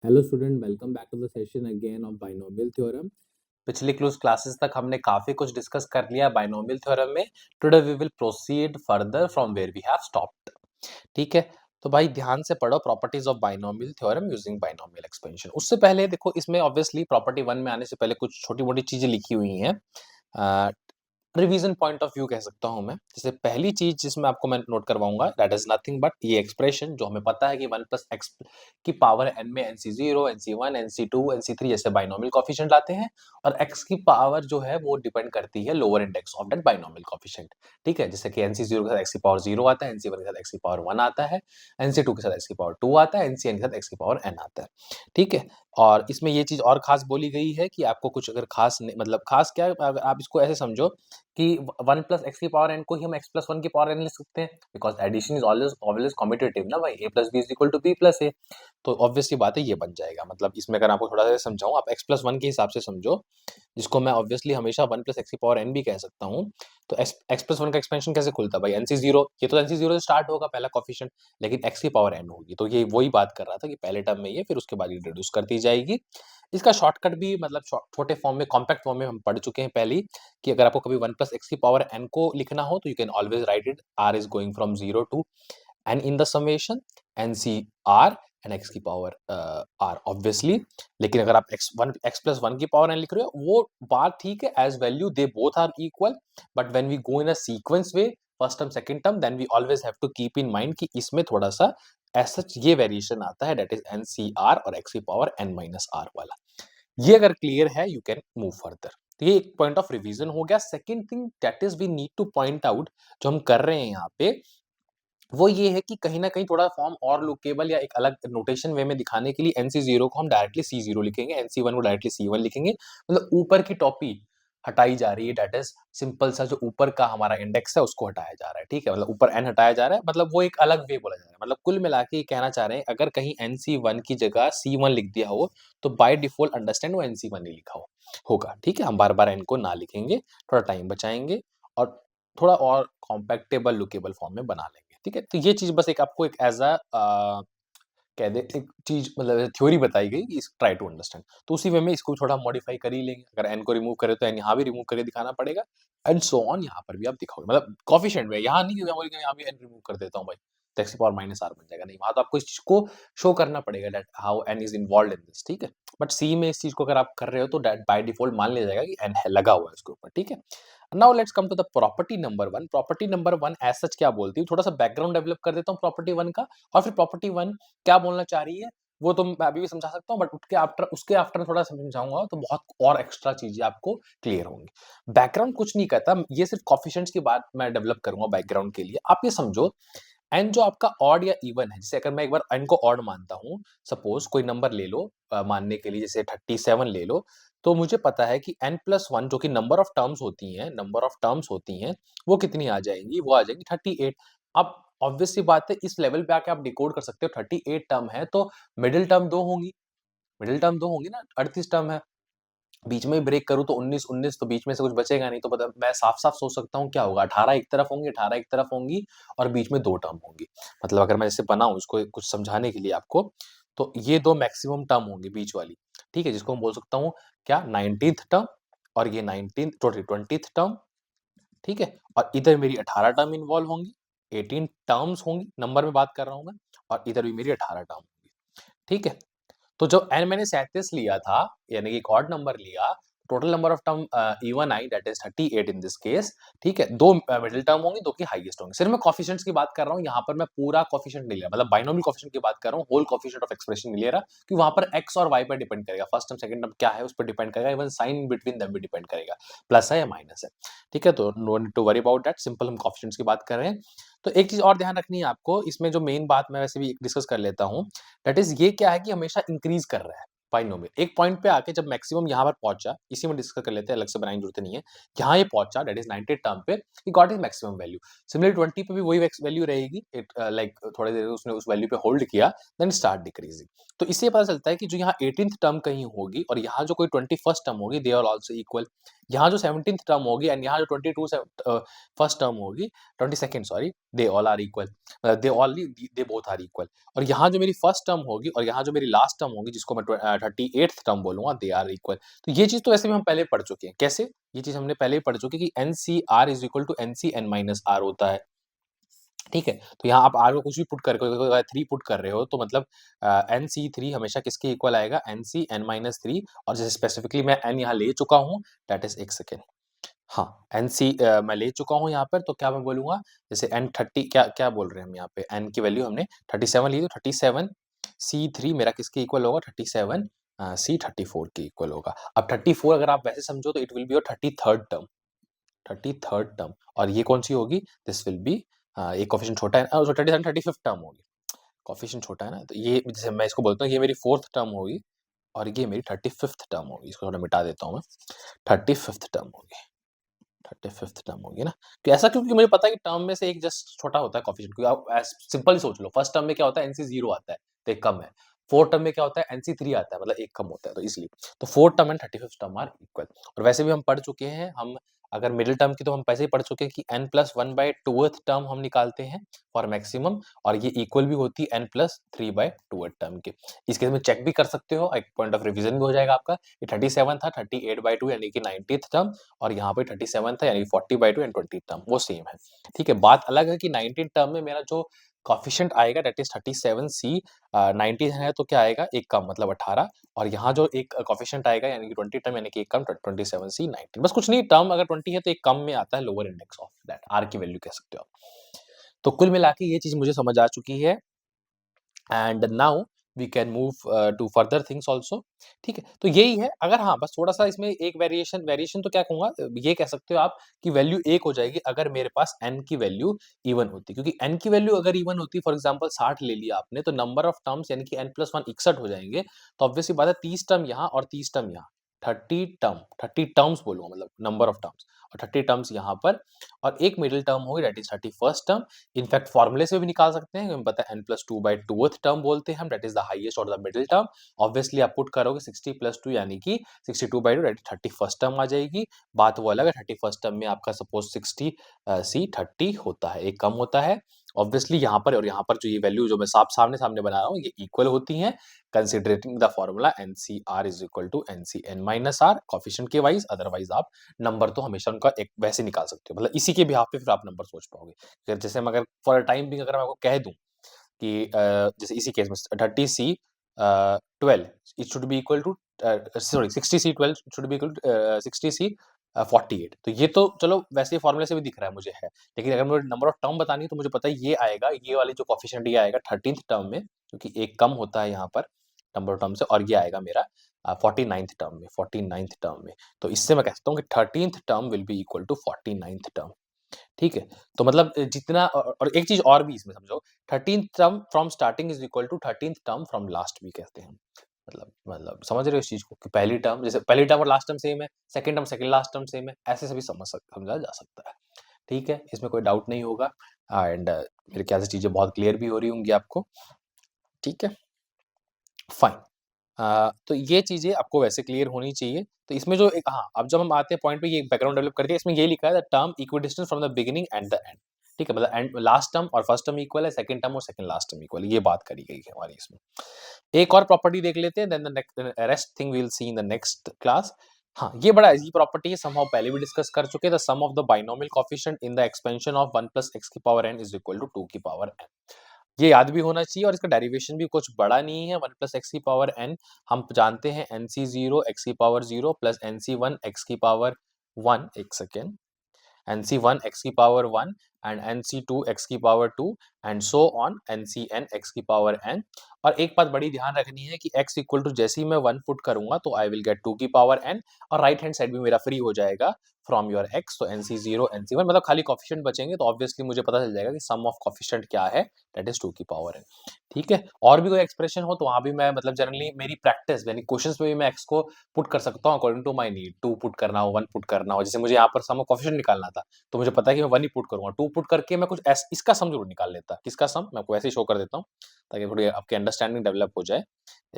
Hello student, welcome back to the session again of binomial theorem. पिछली classes तक हमने काफी कुछ डिस्कस कर लिया बाइनोमियल थ्योरम में। Today we will proceed further from where we have stopped. ठीक है, तो भाई ध्यान से पढ़ो properties of binomial theorem using binomial expansion. उससे पहले देखो, इसमें ऑब्वियसली प्रॉपर्टी 1 में आने से पहले कुछ छोटी मोटी चीजें लिखी हुई हैं। रिवीजन पॉइंट ऑफ व्यू कह सकता हूं मैं। जैसे पहली चीज जिसमें आपको मैं नोट करवाऊंगा, दैट इज नथिंग बट ये एक्सप्रेशन जो हमें पता है कि 1 प्लस एक्स की पावर एन में NC0, NC1, NC2, NC3 जैसे बाइनोमियल कॉफिशिएंट आते हैं, और x की पावर जो है वो डिपेंड करती है lower index of that binomial coefficient. ठीक है, जैसे कि NC0 के साथ x की पावर 0 आता है, NC1 के साथ x की पावर 1 आता है, NC2 के साथ x की पावर 2 आता है, NCn के साथ x की पावर n आता है। ठीक है, और इसमें ये चीज और खास बोली गई है कि आपको कुछ अगर खास मतलब खास क्या, अगर आप इसको ऐसे समझो कि 1 प्लस एक्स की पावर एन को ही हम x प्लस 1 की पावर एन लिख सकते हैं, because addition is always always competitive ना भाई, a plus B is equal to B plus A. तो ऑब्वियसली बात है ये बन जाएगा। मतलब इसमें अगर आपको थोड़ा सा समझाऊं, आप x प्लस 1 के हिसाब से समझो, जिसको मैं ऑब्वियसली हमेशा 1 प्लस एक्स की पावर n भी कह सकता हूँ। तो x प्लस 1 का एक्सपेंशन कैसे खुलता है भाई? NC0, ये तो NC0 से स्टार्ट होगा पहला कॉफिशिएंट, लेकिन x की पावर n होगी। तो ये वही बात कर रहा था कि पहले टर्म में ये, फिर उसके बाद ये रिड्यूस करती जाएगी। इसका शॉर्टकट भी मतलब छोटे फॉर्म में, कॉम्पैक्ट फॉर्म में हम पढ़ चुके हैं पहले ही, कि अगर आपको कभी 1 प्लस एक्स की पावर n को लिखना हो तो you can always write it r is going from 0 to n in the summation NCr and x की पावर r ऑब्वियसली। लेकिन अगर आप x प्लस 1 की पावर n लिख रहे हो, वो बात ठीक है, as value they both are equal, but when we go in a sequence way, first term second term, then we always have to keep in mind कि इसमें थोड़ा सा ऐसा ये वेरिएशन आता है, दैट इज NCr और x की पावर n माइनस r वाला। ये अगर क्लियर है, यू कैन मूव फर्दर। तो ये एक पॉइंट ऑफ रिवीजन हो गया। Second thing that is we need to point out, जो हम कर रहे हैं यहाँ पे, वो ये है कि कहीं ना कहीं थोड़ा फॉर्म और लुकेबल या एक अलग नोटेशन वे में दिखाने के लिए NC0 को हम डायरेक्टली C0 लिखेंगे, NC1 को डायरेक्टली C1 लिखेंगे। मतलब ऊपर की टॉपी हटाई जा रही है, दैट इज सिंपल सा, जो ऊपर का हमारा इंडेक्स है उसको हटाया जा रहा है। ठीक है, मतलब ऊपर n हटाया जा रहा है, मतलब वो एक अलग वे बोला जा रहा है। मतलब कुल मिला के ये कहना चाह रहे हैं, अगर कहीं NC1 की जगह C1 लिख दिया हो तो बाय डिफॉल्ट अंडरस्टैंड वो NC1 ही लिखा होगा। ठीक है, हम बार बार n को ना लिखेंगे, थोड़ा टाइम बचाएंगे और थोड़ा और कॉम्पैक्टेबल लुकेबल फॉर्म में बना लेंगे। ठीक है, तो ये चीज बस एक आपको एक एज अ कह दे एक चीज, मतलब थ्योरी बताई गई कि ट्राई टू अंडरस्टैंड। तो उसी वे में इसको थोड़ा मॉडिफाई कर ही लेंगे। अगर एन को रिमूव करे तो एन यहाँ भी रिमूव करके दिखाना पड़ेगा, एंड सो ऑन। यहाँ पर भी आप दिखाओगे, मतलब कॉफिशिएंट में यहाँ नहीं कि मैं बोलेंगे यहाँ भी एन रिमूव कर देता हूँ भाई, तो एक्स पावर माइनस आर बन जाएगा। नहीं, वहां तो आपको इस चीज को शो करना पड़ेगा that how an is involve in this. ठीक है, बट सी में इस चीज को अगर आप कर रहे हो तो बाय डिफॉल्ट मान लिया जाएगा कि एन लगा हुआ है उसके ऊपर। ठीक है, now let's come to the property number 1। Property number 1 as such क्या बोलती है, थोड़ा सा बैकग्राउंड डेवलप कर देता हूँ प्रॉपर्टी 1 का, और फिर प्रॉपर्टी 1 क्या बोलना चाह रही है वो तो मैं अभी भी समझा सकता हूँ, बट उसके आफ्टर थोड़ा समझाऊंगा तो बहुत और एक्स्ट्रा चीजें आपको क्लियर होंगी। बैकग्राउंड कुछ नहीं कहता, ये सिर्फ कॉफिशिएंट्स की बात मैं डेवलप करूंगा बैकग्राउंड के लिए। आप ये समझो, एन जो आपका ऑड या इवन है, जैसे अगर मैं एक बार एन को ऑड मानता हूँ, सपोज कोई नंबर ले लो मानने के लिए, जैसे 37 ले लो, तो मुझे पता है कि n प्लस 1 जो कि नंबर ऑफ टर्म्स होती हैं, वो कितनी आ जाएंगी? वो आ जाएंगी 38। अब ऑब्वियस सी बात है, इस लेवल पे आके आप डिकोड कर सकते हो। 38 टर्म है तो मिडिल टर्म दो होंगी ना, 38 टर्म है, बीच में ब्रेक करूँ तो 19 तो बीच में से कुछ बचेगा नहीं। तो पता मैं साफ-साफ सोच सकता हूँ क्या होगा, 18 एक तरफ होंगी, 18 एक तरफ होंगी, और बीच में 2 टर्म होंगी। मतलब अगर मैं जैसे बनाऊँ इसको कुछ समझाने के लिए आपको, तो ये 2 मैक्सिमम टर्म होंगी बीच वाली। ठीक है, जिसको मैं बोल सकता हूँ क्या, 19th टर्म, और ये 19th सॉरी 20th टर्म। ठीक है, और इधर मेरी 18 टर्म इन्वॉल्व होंगी, 18 टर्म्स होंगी, नंबर में बात कर रहा हूँ मैं, और इधर भी मेरी 18 टर्म होंगी। ठीक है, तो जो n मैंने 37 लिया था, यानी कि एक ऑड नंबर लिया, total number of term even I, that is 38 in this case. ठीक है, 2 मिडिल टर्म होंगी, 2 की हाईएस्ट होंगी। सिर्फ मैं कोएफिशिएंट्स की बात कर रहा हूँ, यहाँ पर मैं पूरा कोएफिशिएंट नहीं ले रहा, मतलब बाइनोमियल कोएफिशिएंट की बात कर रहा हूँ, होल कोएफिशिएंट ऑफ एक्सप्रेशन नहीं ले रहा, कि वहां पर x और y पर डिपेंड करेगा, फर्स्ट टर्म सेकंड टर्म क्या है उस पर डिपेंड करेगा, इवन साइन बिटवीन देम भी डिपेंड करेगा, प्लस है या माइनस है। ठीक है, तो no need to worry about that, simple हम कोएफिशिएंट्स की बात कर रहे हैं। तो एक चीज और ध्यान रखनी है आपको, इसमें जो मेन बात मैं वैसे भी डिस्कस कर लेता हूँ, दैट इज ये क्या है कि हमेशा इंक्रीज कर रहा है। बाइनोमियल एक पॉइंट पे आके जब मैक्सिमम यहाँ पर पहुंचा, इसी में डिस्कस कर लेते हैं, अलग से बनाने की जरूरत नहीं है। यहाँ ये पहुंचा दैट इज 90 टर्म पे, he got is maximum value. Similarly 20 पे भी वही वैल्यू रहेगी, इट लाइक थोड़ी देर उसने उस वैल्यू पे होल्ड किया, देन स्टार्ट डिक्रीजिंग। तो इससे पता चलता है कि जो यहाँ 18th टर्म कहीं होगी और यहाँ जो कोई 21st टर्म होगी, दे आर आल्सो इक्वल। यहाँ जो 17th टर्म होगी एंड यहाँ जो 22 फर्स्ट टर्म होगी, 22nd sorry, they all are equal, they both are equal. और यहाँ जो मेरी फर्स्ट टर्म होगी और यहाँ जो मेरी लास्ट टर्म होगी, जिसको मैं 38th टर्म बोलूंगा, दे आर इक्वल। तो ये चीज तो वैसे भी हम पहले पढ़ चुके हैं। कैसे? ये चीज हमने पहले ही पढ़ चुके हैं कि NCR is equal to NCn-R होता है। ठीक है, तो यहाँ आप R को कुछ भी पुट कर 3 पुट कर रहे हो तो मतलब NC3 हमेशा किसके इक्वल आएगा? NCn-3। और जैसे स्पेसिफिकली मैं n यहाँ ले चुका हूँ, दैट इज एक सेकेंड, हाँ NC मैं ले चुका हूँ यहाँ पर, तो क्या मैं बोलूंगा, जैसे N30 क्या क्या बोल रहे हैं हम यहाँ पे, N की वैल्यू हमने 37 ली, तो 37 C3 मेरा किसके इक्वल होगा? 37 C34 के इक्वल होगा। अब 34 अगर आप वैसे समझो तो it will be your 33rd term, 33rd term. और ये कौन सी होगी? दिस विल बी, एक कोफिशिएंट छोटा है, 37 35th टर्म होगी, कोफिशिएंट छोटा है ना, तो ये जैसे मैं इसको बोलता हूँ, ये मेरी 4th टर्म होगी और ये मेरी 35th टर्म होगी। इसको थोड़ा मिटा देता हूँ मैं, 35th टर्म होगी, 35th टर्म होगी ना। तो ऐसा क्योंकि मुझे पता है कि टर्म में से एक जस्ट छोटा होता है कोफिशिएंट, क्योंकि आप सिंपल ही सोच लो, फर्स्ट टर्म में क्या होता है? NC0 आता है, तो एक कम है। फोर्थ टर्म में क्या होता है? NC3 आता है, मतलब एक कम होता है, तो इसलिए तो fourth term and 35th term are equal. और वैसे भी हम पढ़ चुके हैं, हम अगर मिडिल टर्म की तो हम पहले ही पढ़ चुके हैं कि n+1/2th टर्म हम निकालते हैं फॉर मैक्सिमम, और ये इक्वल भी होती है n+3/2th टर्म के। इस केस में चेक भी कर सकते हो, एक पॉइंट ऑफ रिवीजन भी हो जाएगा आपका। ये 37 था, 38/2 यानी कि 90th टर्म, और यहाँ पे 37 था यानी 40/2 एंड 20th टर्म वो सेम है। ठीक है, बात अलग है कि 19th टर्म में मेरा जो कोफिशिएंट आएगा दैट इज 37C, 19 है तो क्या आएगा? एक कम, मतलब 18। और यहाँ जो एक कोफिशिएंट आएगा यानी कि 20 टर्म यानी कि एक कम, 27C 19। बस कुछ नहीं, टर्म अगर 20 है तो एक कम में आता है, lower index of that, R की वैल्यू कह सकते हो आप। तो कुल मिला के ये चीज मुझे समझ आ चुकी है, and now we can move to further things also. ठीक है, तो यही है। अगर हाँ, बस थोड़ा सा इसमें एक वेरिएशन तो क्या कहूंगा, ये कह सकते हो आप कि वैल्यू एक हो जाएगी अगर मेरे पास n की वैल्यू इवन होती, क्योंकि n की वैल्यू अगर इवन होती, फॉर एग्जांपल 60 ले लिया आपने, तो नंबर ऑफ टर्म्स यानी कि n+1 61 हो जाएंगे। तो ऑब्वियसली बात है 30 टर्म यहाँ और 30 टर्म यहाँ, 30 टर्म्स बोलूंगा, मतलब नंबर ऑफ टर्म्स, और 30 टर्म्स यहाँ पर, और एक मिडिल टर्म होगी that is 31st term. In fact फॉर्मूले से भी निकाल सकते हैं, हमें पता है n+2/2th टर्म बोलते हैं हम, दैट इज द हाईएस्ट और द मिडिल टर्म। ऑब्वियसली आप पुट करोगे 60 + 2 यानी कि 62/2 दैट इज 31st टर्म आ जाएगी। बात वो अलग है, 31st टर्म में आपका सपोज 60 C 30 होता है, एक कम होता है। ऑब्वियसली यहाँ पर और यहाँ पर जो ये वैल्यू जो मैं सामने सामने बना रहा हूँ, ये इक्वल होती हैं, considerating the formula NCR is equal to NCn-R coefficient के वाइज। अदरवाइज आप नंबर तो हमेशा उनका एक वैसे निकाल सकते हो, मतलब इसी के बिहाफ पे फिर आप नंबर सोच पाओगे। फिर जैसे मैं अगर फॉर टाइम बिंग अगर मैं आपको कह दूं कि जैसे इसी केस में 30C 12 it should be equal to, sorry 60C 12 should be equal to 60C 48। तो ये तो चलो वैसे फॉर्मूले से भी दिख रहा है मुझे है, लेकिन अगर मुझे नंबर ऑफ टर्म बतानी है तो मुझे पता है ये आएगा, ये वाली जो कोफिशिएंट ये आएगा 13th टर्म में, क्योंकि एक कम होता है यहाँ पर नंबर ऑफ टर्म से, और ये आएगा मेरा 49th टर्म में, 49th टर्म में। तो इससे मैं कह सकता हूँ कि 13th term will be equal to 49th term. ठीक है, तो मतलब जितना और एक चीज और भी इसमें समझो, 13th term from starting is equal to 13th term from last भी कहते हैं। मतलब समझ रहे हो इस चीज को कि पहली टर्म जैसे पहली टर्म और लास्ट टर्म सेम है, second term second last term same है, ऐसे सभी समझा जा सकता है। ठीक है, इसमें कोई डाउट नहीं होगा, एंड मेरे ख्याल से चीजें बहुत क्लियर भी हो रही होंगी आपको। ठीक है, फाइन। तो ये चीजें आपको वैसे क्लियर होनी चाहिए। तो इसमें जो एक हाँ, अब जब हम आते हैं पॉइंट पे, ये बैकग्राउंड डेवलप करके इसमें ये लिखा है the term equidistance from the beginning and the end. ठीक है, मतलब एंड लास्ट टर्म और फर्स्ट टर्म इक्वल है, सेकंड टर्म और सेकंड लास्ट टर्म इक्वल है, ये बात करी गई है हमारी इसमें। एक और प्रॉपर्टी देख लेते हैं, then the next rest thing we will see in the next class. हाँ, ये बड़ा इजी प्रॉपर्टी है, समहाउ पहले भी डिस्कस कर चुके हैं। The sum of the binomial coefficient in the expansion of 1 + x की power n is equal to 2 की पावर n। ये याद भी होना चाहिए, और इसका डेरिवेशन भी कुछ बड़ा नहीं है। 1 + x की पावर n हम जानते हैं NC0 x की पावर 0 + NC1 x की पावर 1, एक सेकेंड, NC1 x की पावर 1 and nc2 x की power 2 and so on ncn x की पावर n। और एक बात बड़ी ध्यान रखनी है कि x इक्वल टू जैसे ही मैं 1 पुट करूंगा तो आई विल गेट 2 की पावर n, और राइट हैंड साइड भी मेरा फ्री हो जाएगा फ्रॉम योर x। तो nc0 nc1 मतलब खाली कोफिशिएंट बचेंगे, तो ऑब्वियसली मुझे पता चल जाएगा कि सम ऑफ कोफिशिएंट क्या है, दैट इज 2 की पावर n। ठीक है, और भी कोई एक्सप्रेशन हो तो वहां भी मैं मतलब जनरली मेरी प्रैक्टिस यानी क्वेश्चंस में भी मैं x को पुट कर सकता हूँ according to my need. 2 put करना हो, 1 पुट करना हो, जैसे मुझे यहाँ पर सम ऑफ कोफिशिएंट निकालना था तो मुझे पता है कि मैं 1 ही पुट करूंगा, 2 पुट करके मैं कुछ इसका सम जरूर निकाल लेता। किसका सम मैं आपको ऐसे ही शो कर देता हूँ ताकि थोड़ी आपकी अंडरस्टैंडिंग डेवलप हो जाए।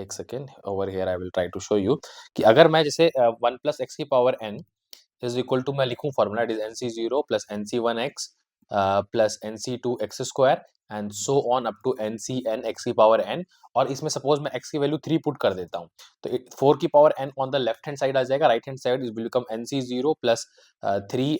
एक second, over here I will try to show you कि अगर मैं जैसे 1 प्लस एक्स की power n is equal to मैं लिखूं formula, it is nc0 plus nc1x plus nc2x square and so on up to ncn x की power n। और इसमें सपोज मैं x की वैल्यू 3 पुट कर देता हूँ तो 4 की power n on the left hand side आ जाएगा, right hand side is will become nc0 plus 3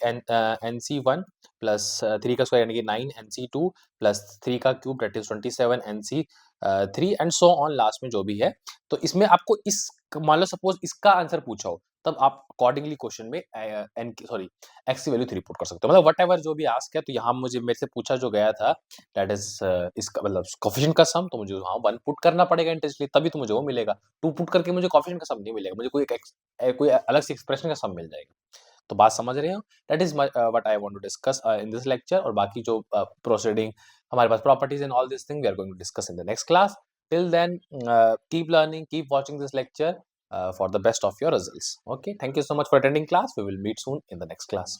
nc1 plus 3 का स्क्वायर यानी कि 9 nc2 प्लस 3 का cube that is 27 nc3 and so on last में जो भी है। तो इसमें आपको इस मान लो सपोज इसका आंसर पूछा हो तब आप अकॉर्डिंगली क्वेश्चन में एन सॉरी एक्स की वैल्यू 3 पुट कर सकते हो, मतलब व्हाटएवर जो भी आस्क है। तो यहाँ मुझे मेरे से पूछा जो गया था दैट इज इसका मतलब कोफिशिएंट का सम, तो मुझे वहाँ 1 पुट करना पड़ेगा इंटेंशनली तभी तो मुझे वो मिलेगा। 2 पुट करके मुझे कोफिशिएंट का सम नहीं मिलेगा, मुझे कोई अलग से एक्सप्रेशन का सम मिल जाएगा। तो बात समझ रहे हो, that is what I want to discuss in this lecture. और बाकी जो प्रोसीडिंग हमारे पास properties and all this thing we are going to discuss in the next class. Till then keep learning, keep watching this lecture for the best of your results. Okay, thank you so much for attending class. We will meet soon in the next class.